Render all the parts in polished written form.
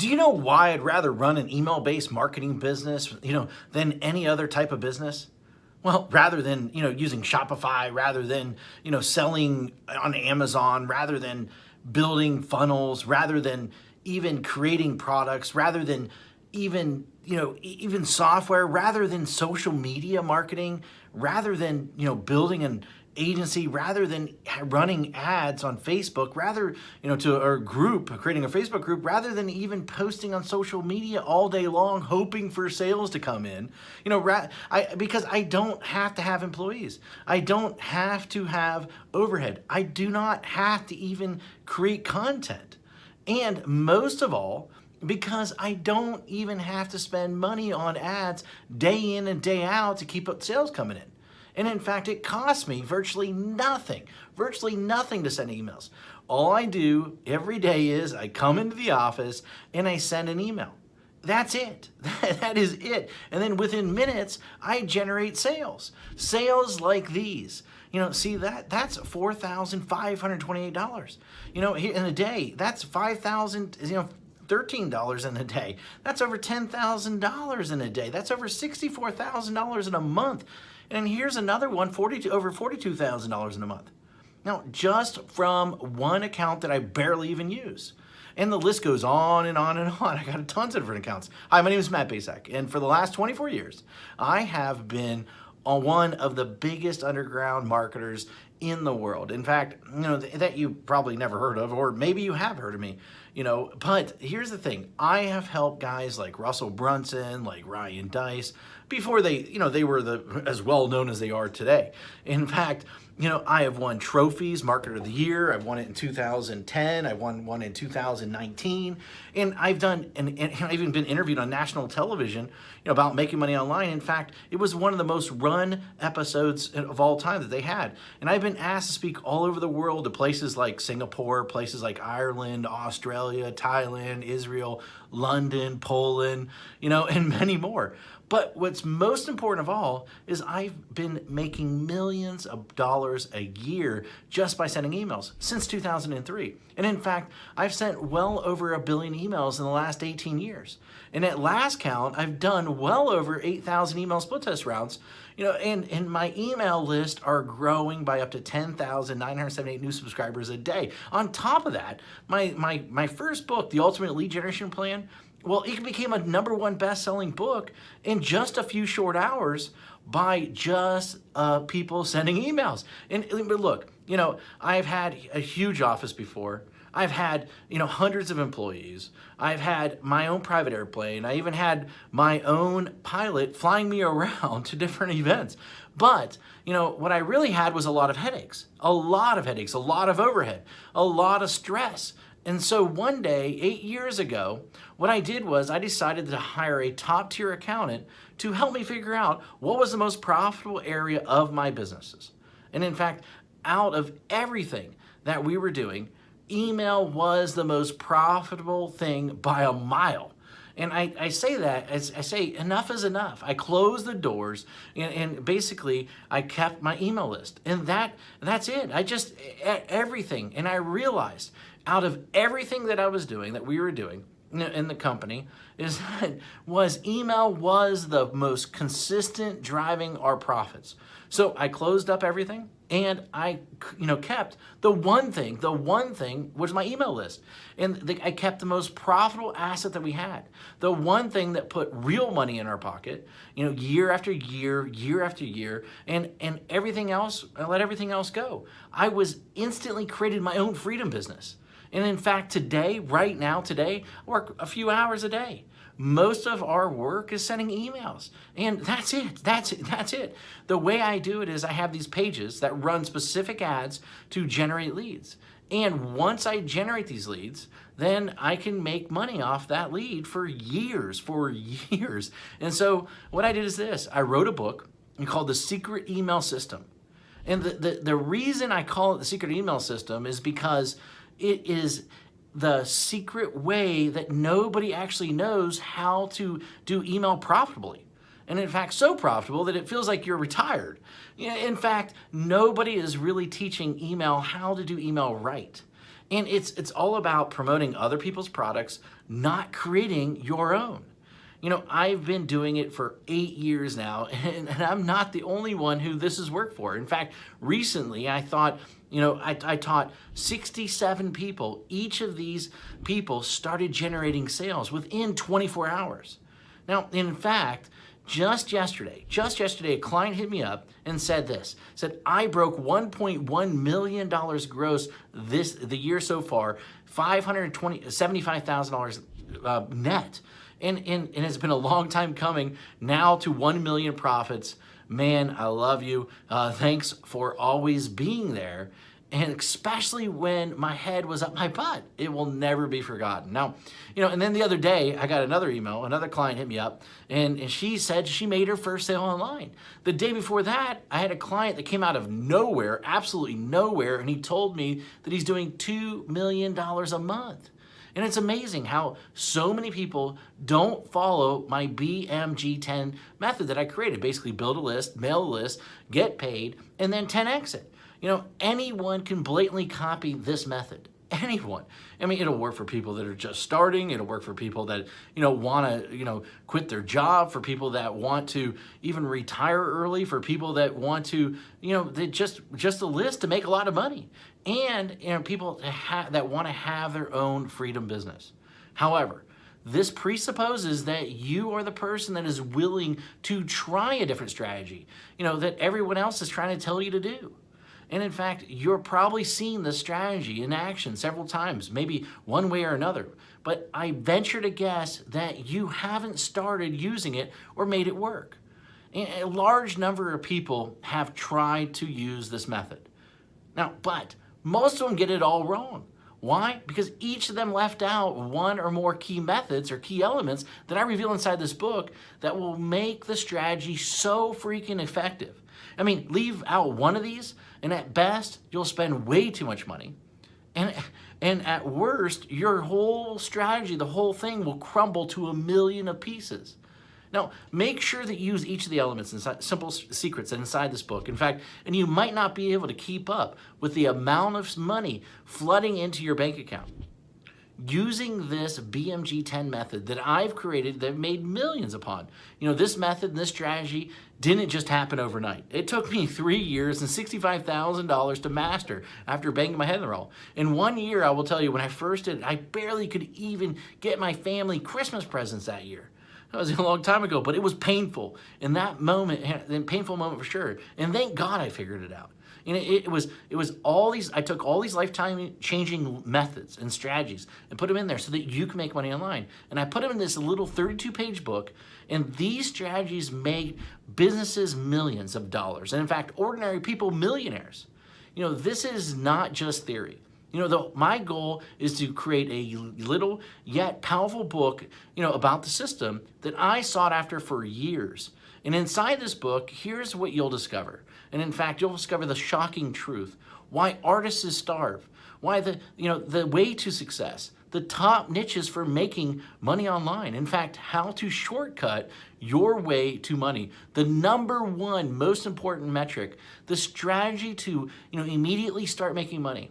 Do you know why I'd rather run an email-based marketing business, than any other type of business? Well, rather than, using Shopify, rather than, selling on Amazon, rather than building funnels, rather than even creating products, rather than even software, rather than social media marketing, rather than, building an agency, rather than running ads on Facebook, rather, creating a Facebook group, rather than even posting on social media all day long, hoping for sales to come in, because I don't have to have employees. I don't have to have overhead. I do not have to even create content. And most of all, because I don't even have to spend money on ads day in and day out to keep up sales coming in. And in fact, it costs me virtually nothing to send emails. All I do every day is I come into the office and I send an email. That's it. That is it. And then within minutes, I generate sales. Sales like these. See that's $4,528. In a day, that's $13 in a day. That's over $10,000 in a day. That's over $64,000 in a month. And here's another one, over $42,000 in a month. Now, just from one account that I barely even use. And the list goes on and on and on. I got tons of different accounts. Hi, my name is Matt Basak, and for the last 24 years, I have been one of the biggest underground marketers in the world. In fact, that you probably never heard of, or maybe you have heard of me, but here's the thing. I have helped guys like Russell Brunson, like Ryan Dice, before they were as well known as they are today. In fact, I have won trophies, Marketer of the Year. I've won it in 2010. I won one in 2019. And I've even been interviewed on national television, about making money online. In fact, it was one of the most run episodes of all time that they had. And I've been asked to speak all over the world to places like Singapore, places like Ireland, Australia, Thailand, Israel, London, Poland, and many more. But what's most important of all is I've been making millions of dollars a year just by sending emails since 2003. And in fact, I've sent well over 1 billion emails in the last 18 years. And at last count, I've done well over 8,000 email split test rounds, and my email list are growing by up to 10,978 new subscribers a day. On top of that, my first book, The Ultimate Lead Generation Plan, well, it became a #1 best-selling book in just a few short hours by just people sending emails. But look, I've had a huge office before. I've had, hundreds of employees. I've had my own private airplane. I even had my own pilot flying me around to different events. But, what I really had was a lot of headaches, a lot of overhead, a lot of stress. And so one day, 8 years ago, what I did was I decided to hire a top-tier accountant to help me figure out what was the most profitable area of my businesses. And in fact, out of everything that we were doing, email was the most profitable thing by a mile. And I say that, as I say, enough is enough. I closed the doors and basically I kept my email list. And that's it. Everything. And I realized out of everything that I was doing, that we were doing in the company, email was the most consistent driving our profits. So I closed up everything and I kept the one thing was my email list. And I kept the most profitable asset that we had. The one thing that put real money in our pocket, year after year, year after year, and everything else, I let everything else go. I was instantly created my own freedom business. And in fact, right now, I work a few hours a day. Most of our work is sending emails. And that's it. The way I do it is I have these pages that run specific ads to generate leads. And once I generate these leads, then I can make money off that lead for years. And so what I did is this. I wrote a book called The Secret Email System. And the reason I call it The Secret Email System is because it is the secret way that nobody actually knows how to do email profitably. And in fact, so profitable that it feels like you're retired. In fact, nobody is really teaching email how to do email right. And it's all about promoting other people's products, not creating your own. I've been doing it for 8 years now, and I'm not the only one who this has worked for. In fact, recently I thought, I taught 67 people. Each of these people started generating sales within 24 hours. Now, in fact, just yesterday, a client hit me up and said I broke $1.1 million gross the year so far, $75,000 net. And it's been a long time coming now to 1 million profits. Man, I love you. Thanks for always being there. And especially when my head was up my butt, it will never be forgotten. Now, and then the other day I got another email, another client hit me up, and she said she made her first sale online. The day before that, I had a client that came out of nowhere, absolutely nowhere, and he told me that he's doing $2 million a month. And it's amazing how so many people don't follow my BMG10 method that I created. Basically build a list, mail a list, get paid, and then 10x it. Anyone can blatantly copy this method. Anyone. I mean, it'll work for people that are just starting. It'll work for people that, want to, quit their job, for people that want to even retire early, for people that want to, they just a list to make a lot of money. And, people that want to have their own freedom business. However, this presupposes that you are the person that is willing to try a different strategy, that everyone else is trying to tell you to do. And in fact, you're probably seen this strategy in action several times, maybe one way or another. But I venture to guess that you haven't started using it or made it work. And a large number of people have tried to use this method. Now, but most of them get it all wrong. Why? Because each of them left out one or more key methods or key elements that I reveal inside this book that will make the strategy so freaking effective. I mean, leave out one of these, and at best, you'll spend way too much money. And at worst, your whole strategy, the whole thing will crumble to a million of pieces. Now, make sure that you use each of the elements inside, simple secrets inside this book. In fact, and you might not be able to keep up with the amount of money flooding into your bank account. Using this BMG10 method that I've created, that I've made millions upon. This method and this strategy didn't just happen overnight. It took me 3 years and $65,000 to master after banging my head in the wall. In 1 year, I will tell you, when I first did it, I barely could even get my family Christmas presents that year. That was a long time ago, but it was painful. In that moment, a painful moment for sure. And thank God I figured it out. And it was all these, I took all these lifetime changing methods and strategies and put them in there so that you can make money online. And I put them in this little 32-page book, and these strategies made businesses millions of dollars. And in fact, ordinary people millionaires. This is not just theory. My goal is to create a little yet powerful book, about the system that I sought after for years. And inside this book, here's what you'll discover. And in fact, you'll discover the shocking truth. Why artists starve. Why the way to success. The top niches for making money online. In fact, how to shortcut your way to money. The number one most important metric. The strategy to, immediately start making money.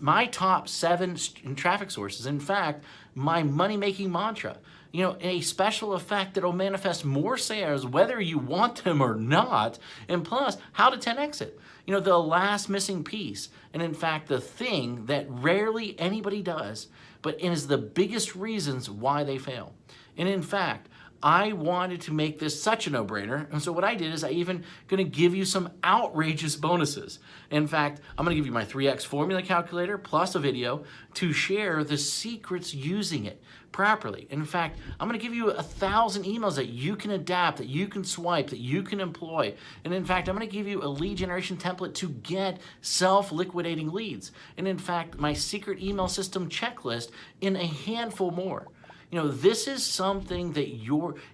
My top 7 traffic sources. In fact, my money-making mantra. A special effect that will manifest more sales whether you want them or not, and plus, how to 10x it. The last missing piece, and in fact, the thing that rarely anybody does, but is the biggest reasons why they fail. And in fact, I wanted to make this such a no-brainer, and so what I did is I even going to give you some outrageous bonuses. In fact, I'm going to give you my 3x formula calculator plus a video to share the secrets using it properly. In fact, I'm going to give you 1,000 emails that you can adapt, that you can swipe, that you can employ. And in fact, I'm going to give you a lead generation template to get self-liquidating leads. And in fact, my secret email system checklist in a handful more. This is something that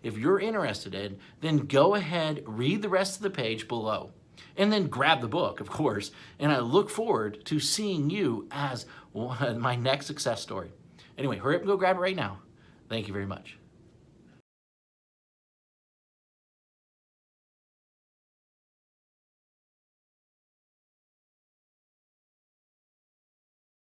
if you're interested in, then go ahead, read the rest of the page below, and then grab the book, of course. And I look forward to seeing you as my next success story. Anyway, hurry up and go grab it right now. Thank you very much.